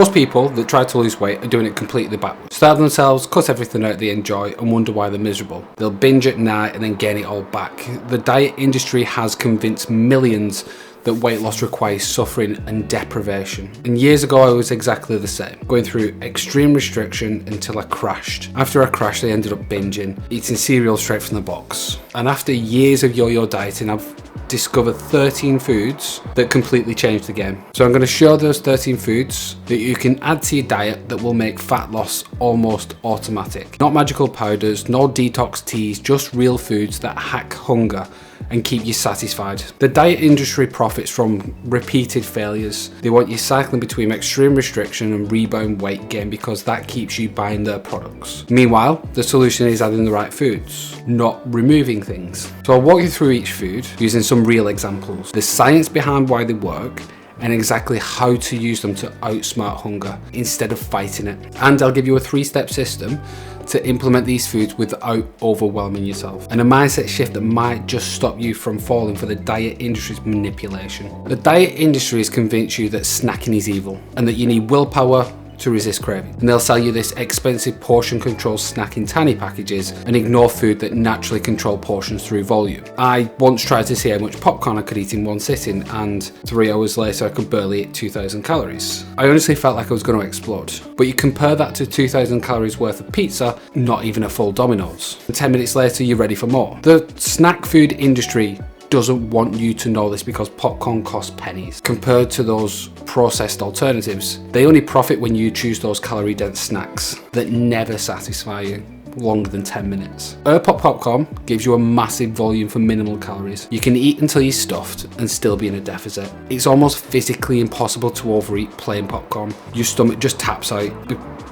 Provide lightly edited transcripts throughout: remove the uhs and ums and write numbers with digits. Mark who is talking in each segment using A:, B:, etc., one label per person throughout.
A: Most people that try to lose weight are doing it completely backwards. Starve themselves, cut everything out they enjoy, and wonder why they're miserable. They'll binge at night and then gain it all back. The diet industry has convinced millions that weight loss requires suffering and deprivation. And years ago I was exactly the same, going through extreme restriction until I crashed. After I crashed I ended up binging, eating cereal straight from the box. And after years of yo-yo dieting I've discovered 13 foods that completely changed the game. So I'm going to show those 13 foods that you can add to your diet that will make fat loss almost automatic. Not magical powders, no detox teas, just real foods that hack hunger and keep you satisfied. The diet industry profits from repeated failures. They want you cycling between extreme restriction and rebound weight gain because that keeps you buying their products. Meanwhile, the solution is adding the right foods, not removing things. So I'll walk you through each food using some real examples, the science behind why they work, and exactly how to use them to outsmart hunger instead of fighting it. And I'll give you a 3-step system to implement these foods without overwhelming yourself, and a mindset shift that might just stop you from falling for the diet industry's manipulation. The diet industry has convinced you that snacking is evil and that you need willpower to resist craving, and they'll sell you this expensive portion control snack in tiny packages and ignore food that naturally control portions through volume. I once tried to see how much popcorn I could eat in one sitting, and 3 hours later I could barely eat 2,000 calories. I honestly felt like I was going to explode. But you compare that to 2,000 calories worth of pizza, not even a full Domino's, and 10 minutes later you're ready for more. The snack food industry doesn't want you to know this because popcorn costs pennies compared to those processed alternatives. They only profit when you choose those calorie dense snacks that never satisfy you longer than 10 minutes. Pop popcorn gives you a massive volume for minimal calories. You can eat until you're stuffed and still be in a deficit. It's almost physically impossible to overeat plain popcorn. Your stomach just taps out.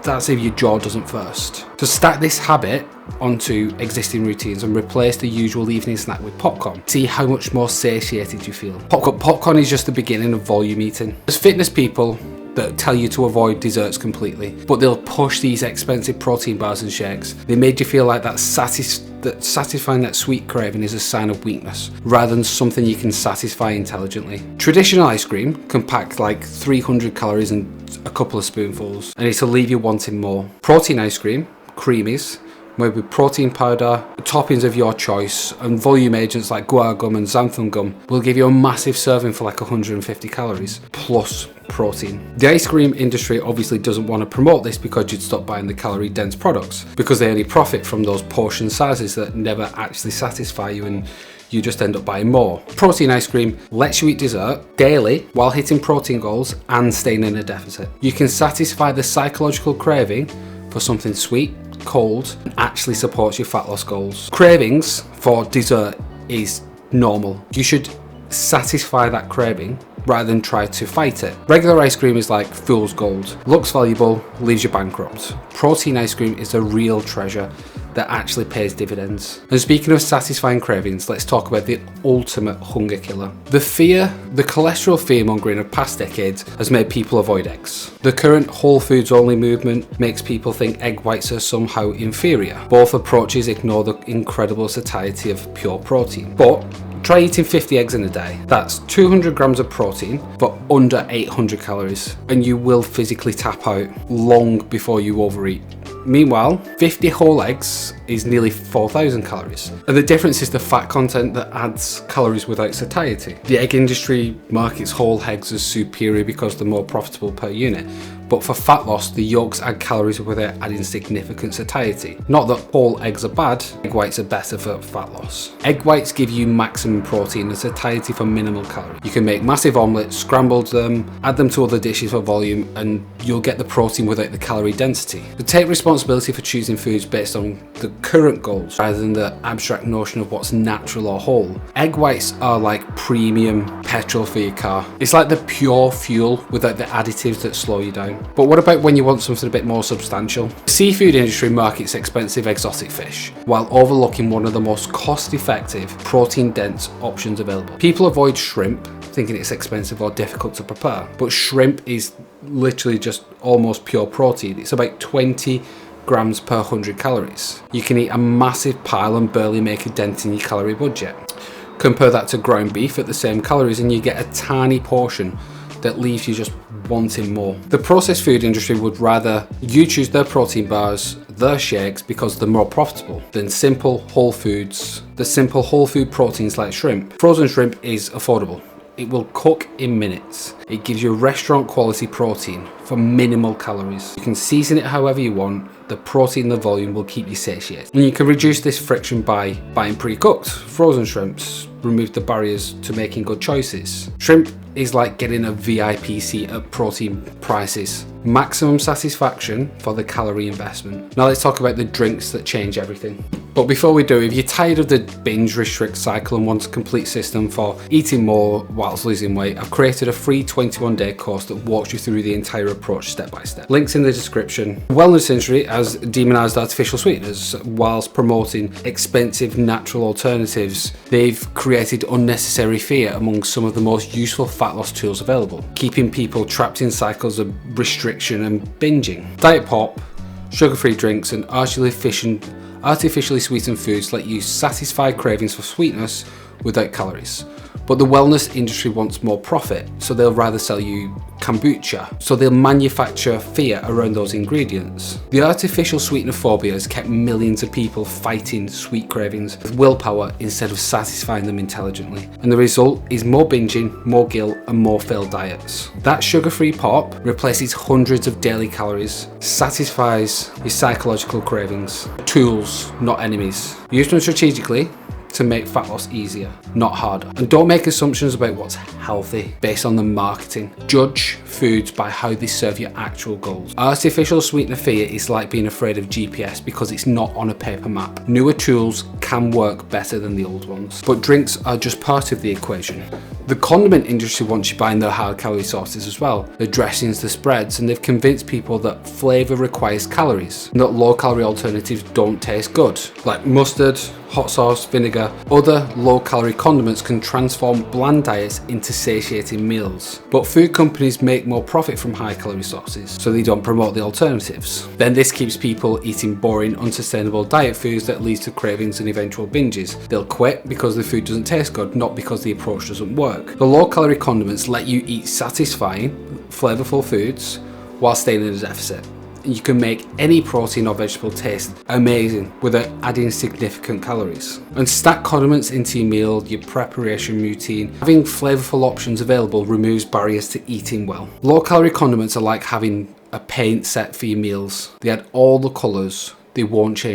A: That's if your jaw doesn't first. To stack this habit onto existing routines and replace the usual evening snack with popcorn. See how much more satiated you feel. Popcorn is just the beginning of volume eating. There's fitness people that tell you to avoid desserts completely, but they'll push these expensive protein bars and shakes. They made you feel like that satisfying that sweet craving is a sign of weakness, rather than something you can satisfy intelligently. Traditional ice cream can pack like 300 calories in a couple of spoonfuls, and it'll leave you wanting more. Protein ice cream, creamies, maybe protein powder, toppings of your choice, and volume agents like guar gum and xanthan gum will give you a massive serving for like 150 calories, plus protein. The ice cream industry obviously doesn't want to promote this because you'd stop buying the calorie dense products, because they only profit from those portion sizes that never actually satisfy you and you just end up buying more. Protein ice cream lets you eat dessert daily while hitting protein goals and staying in a deficit. You can satisfy the psychological craving for something sweet, cold, and actually supports your fat loss goals. Cravings for dessert is normal. You should satisfy that craving rather than try to fight it. Regular ice cream is like fool's gold. Looks valuable, leaves you bankrupt. Protein ice cream is a real treasure that actually pays dividends. And speaking of satisfying cravings, let's talk about the ultimate hunger killer. The cholesterol fear-mongering of past decades has made people avoid eggs. The current whole foods only movement makes people think egg whites are somehow inferior. Both approaches ignore the incredible satiety of pure protein. But try eating 50 eggs in a day. That's 200 grams of protein for under 800 calories, and you will physically tap out long before you overeat. Meanwhile, 50 whole eggs is nearly 4,000 calories. And the difference is the fat content that adds calories without satiety. The egg industry markets whole eggs as superior because they're more profitable per unit. But for fat loss, the yolks add calories without adding significant satiety. Not that whole eggs are bad, egg whites are better for fat loss. Egg whites give you maximum protein and satiety for minimal calories. You can make massive omelettes, scramble them, add them to other dishes for volume, and you'll get the protein without the calorie density. So take responsibility for choosing foods based on the current goals rather than the abstract notion of what's natural or whole. Egg whites are like premium petrol for your car. It's like the pure fuel without the additives that slow you down. But what about when you want something a bit more substantial? The seafood industry markets expensive exotic fish while overlooking one of the most cost-effective, protein-dense options available. People avoid shrimp, thinking it's expensive or difficult to prepare, but shrimp is literally just almost pure protein. It's about 20 grams per 100 calories. You can eat a massive pile and barely make a dent in your calorie budget. Compare that to ground beef at the same calories and you get a tiny portion that leaves you just wanting more. The processed food industry would rather you choose their protein bars, their shakes, because they're more profitable than simple whole foods. The simple whole food proteins like shrimp. Frozen shrimp is affordable. It will cook in minutes. It gives you restaurant quality protein for minimal calories. You can season it however you want. The protein and the volume will keep you satiated. And you can reduce this friction by buying pre-cooked frozen shrimps. Remove the barriers to making good choices. Shrimp is like getting a VIP seat at protein prices. Maximum satisfaction for the calorie investment. Now let's talk about the drinks that change everything. But before we do, if you're tired of the binge restrict cycle and want a complete system for eating more whilst losing weight, I've created a free 21-day course that walks you through the entire approach step by step. Links in the description. The wellness industry has demonized artificial sweeteners whilst promoting expensive natural alternatives. They've created unnecessary fear among some of the most useful fat loss tools available, keeping people trapped in cycles of restriction and binging. Diet pop, sugar-free drinks and artificially sweetened foods let you satisfy cravings for sweetness without calories. But the wellness industry wants more profit, so they'll rather sell you kombucha. So they'll manufacture fear around those ingredients. The artificial sweetener phobia has kept millions of people fighting sweet cravings with willpower instead of satisfying them intelligently. And the result is more binging, more guilt, and more failed diets. That sugar-free pop replaces hundreds of daily calories, satisfies your psychological cravings. Tools, not enemies. Use them strategically to make fat loss easier, not harder. And don't make assumptions about what's healthy based on the marketing. Judge foods by how they serve your actual goals. Artificial sweetener fear is like being afraid of GPS because it's not on a paper map. Newer tools can work better than the old ones, but drinks are just part of the equation. The condiment industry wants you buying their high calorie sauces as well, the dressings, the spreads, and they've convinced people that flavour requires calories, and that low calorie alternatives don't taste good, like mustard, hot sauce, vinegar. Other low calorie condiments can transform bland diets into satiating meals. But food companies make more profit from high calorie sauces, so they don't promote the alternatives. Then this keeps people eating boring, unsustainable diet foods that leads to cravings and eventual binges. They'll quit because the food doesn't taste good, not because the approach doesn't work. The low calorie condiments let you eat satisfying, flavorful foods while staying in a deficit. You can make any protein or vegetable taste amazing without adding significant calories. And stack condiments into your meal, your preparation routine. Having flavorful options available removes barriers to eating well. Low calorie condiments are like having a paint set for your meals. They add all the colors, they won't change